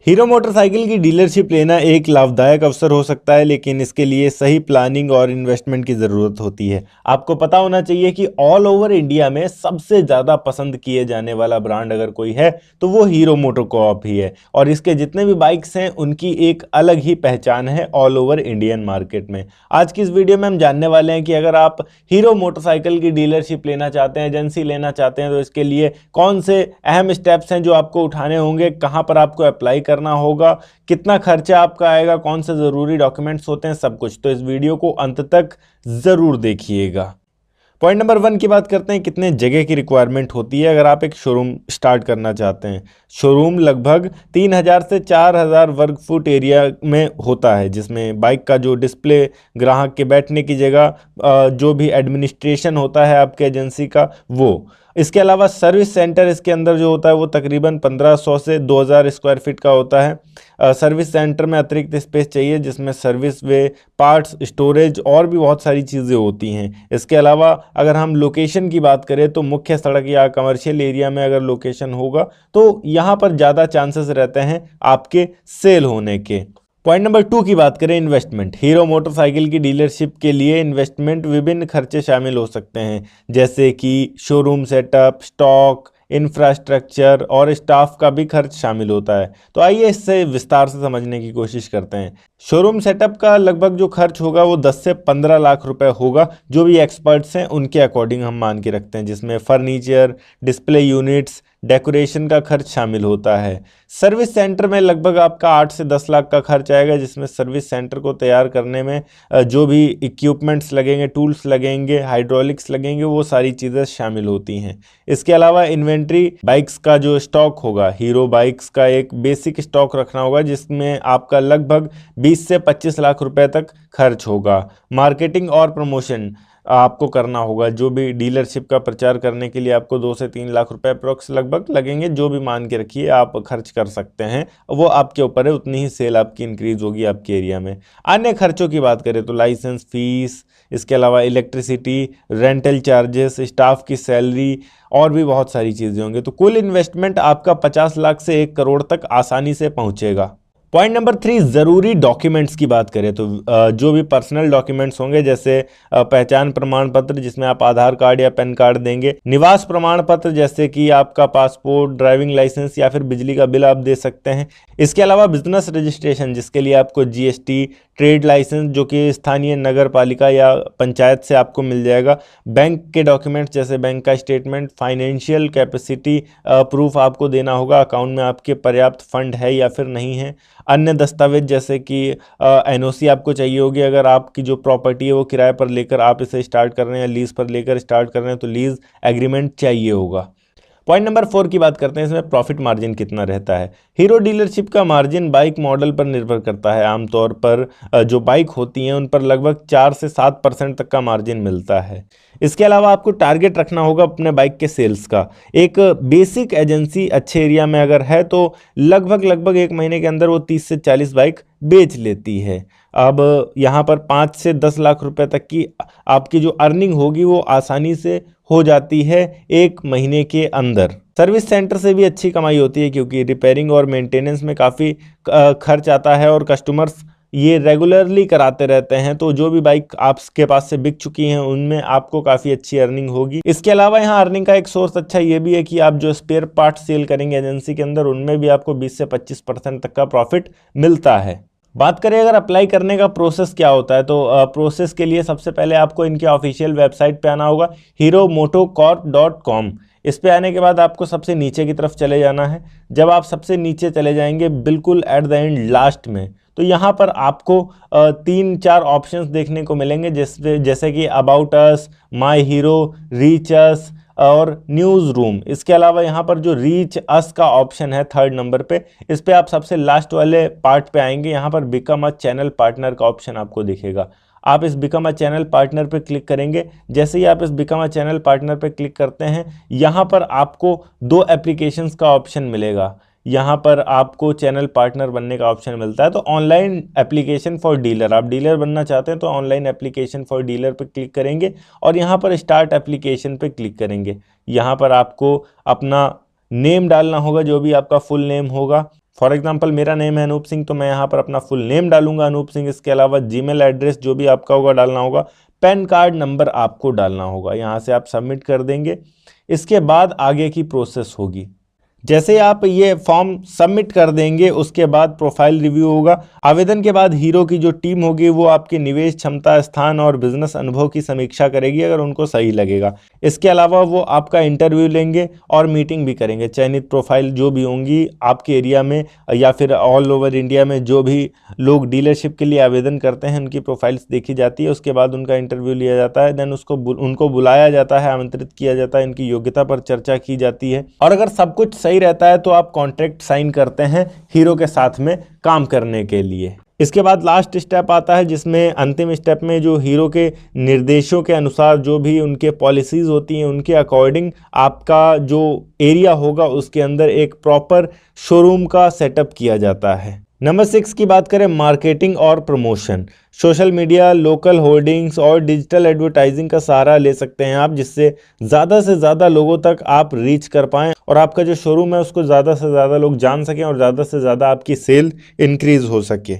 Hero motorcycle की dealership लेना एक लाभदायक अवसर हो सकता है, लेकिन इसके लिए सही प्लानिंग और इन्वेस्टमेंट की ज़रूरत होती है। आपको पता होना चाहिए कि ऑल ओवर इंडिया में सबसे ज़्यादा पसंद किए जाने वाला ब्रांड अगर कोई है तो वो हीरो मोटोकॉर्प ही है, और इसके जितने भी बाइक्स हैं उनकी एक अलग ही पहचान है ऑल ओवर इंडियन मार्केट में। आज की इस वीडियो में हम जानने वाले हैं कि अगर आप हीरो मोटरसाइकिल की डीलरशिप लेना चाहते हैं, एजेंसी लेना चाहते हैं, तो इसके लिए कौन से अहम स्टेप्स हैं जो आपको उठाने होंगे, कहाँ पर आपको अप्लाई करना होगा, कितना खर्चा आपका आएगा, कौन से ज़रूरी डॉक्यूमेंट्स होते हैं, सब कुछ। तो इस वीडियो को अंत तक ज़रूर देखिएगा। पॉइंट नंबर 1 की बात करते हैं, कितने जगह की रिक्वायरमेंट होती है अगर आप एक शोरूम स्टार्ट करना चाहते हैं। शोरूम लगभग 3000 से 4000 वर्ग फुट एरिया में होता है, जिसमें बाइक का जो डिस्प्ले, ग्राहक के बैठने की जगह, जो भी एडमिनिस्ट्रेशन होता है आपके एजेंसी का वो। इसके अलावा सर्विस सेंटर इसके अंदर जो होता है वो तकरीबन 1500 से 2000 स्क्वायर फीट का होता है। सर्विस सेंटर में अतिरिक्त स्पेस चाहिए जिसमें सर्विस वे, पार्ट्स, स्टोरेज और भी बहुत सारी चीज़ें होती हैं। इसके अलावा अगर हम लोकेशन की बात करें तो मुख्य सड़क या कमर्शियल एरिया में अगर लोकेशन होगा तो यहाँ पर ज़्यादा चांसेस रहते हैं आपके सेल होने के। पॉइंट नंबर 2 की बात करें, इन्वेस्टमेंट। हीरो मोटरसाइकिल की डीलरशिप के लिए इन्वेस्टमेंट विभिन्न खर्चे शामिल हो सकते हैं, जैसे कि शोरूम सेटअप, स्टॉक, इंफ्रास्ट्रक्चर और स्टाफ का भी खर्च शामिल होता है। तो आइए इससे विस्तार से समझने की कोशिश करते हैं। शोरूम सेटअप का लगभग जो खर्च होगा वो 10 से 15 लाख रुपए होगा, जो भी एक्सपर्ट्स हैं उनके अकॉर्डिंग हम मान के रखते हैं, जिसमें फर्नीचर, डिस्प्ले यूनिट्स, डेकोरेशन का खर्च शामिल होता है। सर्विस सेंटर में लगभग आपका 8 से 10 लाख का खर्च आएगा, जिसमें सर्विस सेंटर को तैयार करने में जो भी इक्विपमेंट्स लगेंगे, टूल्स लगेंगे, हाइड्रोलिक्स लगेंगे, वो सारी चीज़ें शामिल होती हैं। इसके अलावा इन्वेंट्री, बाइक्स का जो स्टॉक होगा, हीरो बाइक्स का एक बेसिक स्टॉक रखना होगा जिसमें आपका लगभग 20 से 25 लाख रुपए तक खर्च होगा। मार्केटिंग और प्रमोशन आपको करना होगा, जो भी डीलरशिप का प्रचार करने के लिए आपको 2 से 3 लाख रुपए अप्रोक्स लगभग लगेंगे, जो भी मान के रखिए आप खर्च कर सकते हैं, वो आपके ऊपर है, उतनी ही सेल आपकी इंक्रीज होगी आपके एरिया में। अन्य खर्चों की बात करें तो लाइसेंस फीस, इसके अलावा इलेक्ट्रिसिटी, रेंटल चार्जेस, स्टाफ की सैलरी और भी बहुत सारी चीज़ें होंगी। तो कुल इन्वेस्टमेंट आपका 50 लाख से 1 करोड़ तक आसानी से पहुंचेगा। पॉइंट नंबर 3, ज़रूरी डॉक्यूमेंट्स की बात करें तो जो भी पर्सनल डॉक्यूमेंट्स होंगे, जैसे पहचान प्रमाण पत्र जिसमें आप आधार कार्ड या पैन कार्ड देंगे, निवास प्रमाण पत्र जैसे कि आपका पासपोर्ट, ड्राइविंग लाइसेंस या फिर बिजली का बिल आप दे सकते हैं। इसके अलावा बिजनेस रजिस्ट्रेशन जिसके लिए आपको जीएसटी, ट्रेड लाइसेंस जो कि स्थानीय नगर पालिका या पंचायत से आपको मिल जाएगा, बैंक के डॉक्यूमेंट्स जैसे बैंक का स्टेटमेंट, फाइनेंशियल कैपेसिटी प्रूफ आपको देना होगा, अकाउंट में आपके पर्याप्त फंड है या फिर नहीं है। अन्य दस्तावेज जैसे कि एनओसी आपको चाहिए होगी, अगर आपकी जो प्रॉपर्टी है वो किराए पर लेकर आप इसे स्टार्ट कर रहे हैं या लीज पर लेकर स्टार्ट कर रहे हैं तो लीज एग्रीमेंट चाहिए होगा। पॉइंट नंबर 4 की बात करते हैं, इसमें प्रॉफिट मार्जिन कितना रहता है। हीरो डीलरशिप का मार्जिन बाइक मॉडल पर निर्भर करता है। आमतौर पर जो बाइक होती हैं उन पर लगभग 4 से 7% तक का मार्जिन मिलता है। इसके अलावा आपको टारगेट रखना होगा अपने बाइक के सेल्स का। एक बेसिक एजेंसी अच्छे एरिया में अगर है तो लगभग 1 महीने के अंदर वो 30 से 40 बाइक बेच लेती है। अब यहाँ पर 5 से 10 लाख रुपए तक की आपकी जो अर्निंग होगी वो आसानी से हो जाती है 1 महीने के अंदर। सर्विस सेंटर से भी अच्छी कमाई होती है क्योंकि रिपेयरिंग और मेंटेनेंस में काफ़ी खर्च आता है और कस्टमर्स ये रेगुलरली कराते रहते हैं, तो जो भी बाइक आपके पास से बिक चुकी हैं उनमें आपको काफ़ी अच्छी अर्निंग होगी। इसके अलावा यहाँ अर्निंग का एक सोर्स अच्छा ये भी है कि आप जो स्पेयर पार्ट सेल करेंगे एजेंसी के अंदर, उनमें भी आपको 20 से 25% तक का प्रॉफिट मिलता है। बात करें अगर अप्लाई करने का प्रोसेस क्या होता है तो प्रोसेस के लिए सबसे पहले आपको इनके ऑफिशियल वेबसाइट पे आना होगा, heromotocorp.com। इस पे आने के बाद आपको सबसे नीचे की तरफ चले जाना है। जब आप सबसे नीचे चले जाएंगे बिल्कुल एट द एंड लास्ट में, तो यहाँ पर आपको 3-4 ऑप्शंस देखने को मिलेंगे, जैसे कि about us, my hero, reach अस और न्यूज़ रूम। इसके अलावा यहाँ पर जो रीच अस का ऑप्शन है 3rd नंबर पे, इस पे आप सबसे लास्ट वाले पार्ट पे आएंगे। यहाँ पर बिकम अ चैनल पार्टनर का ऑप्शन आपको दिखेगा। आप इस बिकम अ चैनल पार्टनर पे क्लिक करेंगे। जैसे ही आप इस बिकम अ चैनल पार्टनर पे क्लिक करते हैं, यहाँ पर आपको 2 एप्लीकेशंस का ऑप्शन मिलेगा। यहाँ पर आपको चैनल पार्टनर बनने का ऑप्शन मिलता है, तो ऑनलाइन एप्लीकेशन फॉर डीलर, आप डीलर बनना चाहते हैं तो ऑनलाइन एप्लीकेशन फॉर डीलर पे क्लिक करेंगे और यहाँ पर स्टार्ट एप्लीकेशन पे क्लिक करेंगे। यहाँ पर आपको अपना नेम डालना होगा, जो भी आपका फुल नेम होगा। फॉर एग्जाम्पल मेरा नेम है अनूप सिंह, तो मैं यहाँ पर अपना फुल नेम डालूंगा अनूप सिंह। इसके अलावा जीमेल एड्रेस जो भी आपका होगा डालना होगा, पैन कार्ड नंबर आपको डालना होगा। यहाँ से आप सबमिट कर देंगे। इसके बाद आगे की प्रोसेस होगी, जैसे आप ये फॉर्म सबमिट कर देंगे उसके बाद प्रोफाइल रिव्यू होगा। आवेदन के बाद हीरो की जो टीम होगी वो आपके निवेश क्षमता, स्थान और बिजनेस अनुभव की समीक्षा करेगी अगर उनको सही लगेगा। इसके अलावा वो आपका इंटरव्यू लेंगे और मीटिंग भी करेंगे। चयनित प्रोफाइल जो भी होंगी आपके एरिया में या फिर ऑल ओवर इंडिया में जो भी लोग डीलरशिप के लिए आवेदन करते हैं उनकी प्रोफाइल्स देखी जाती है। उसके बाद उनका इंटरव्यू लिया जाता है, देन उनको बुलाया जाता है, आमंत्रित किया जाता है, इनकी योग्यता पर चर्चा की जाती है और अगर सब कुछ सही रहता है तो आप कॉन्ट्रैक्ट साइन करते हैं हीरो के साथ में काम करने के लिए। इसके बाद लास्ट स्टेप आता है जिसमें अंतिम स्टेप में जो हीरो के निर्देशों के अनुसार जो भी उनके पॉलिसीज़ होती हैं उनके अकॉर्डिंग आपका जो एरिया होगा उसके अंदर एक प्रॉपर शोरूम का सेटअप किया जाता है। नंबर 6 की बात करें, मार्केटिंग और promotion. Social media, local hoardings और डिजिटल एडवर्टाइजिंग का सहारा ले सकते हैं आप, जिससे से ज़्यादा लोगों तक आप रीच कर पाएँ और आपका जो शोरूम है उसको ज़्यादा से ज़्यादा लोग जान सकें और ज़्यादा से ज़्यादा आपकी सेल इंक्रीज़ हो सके।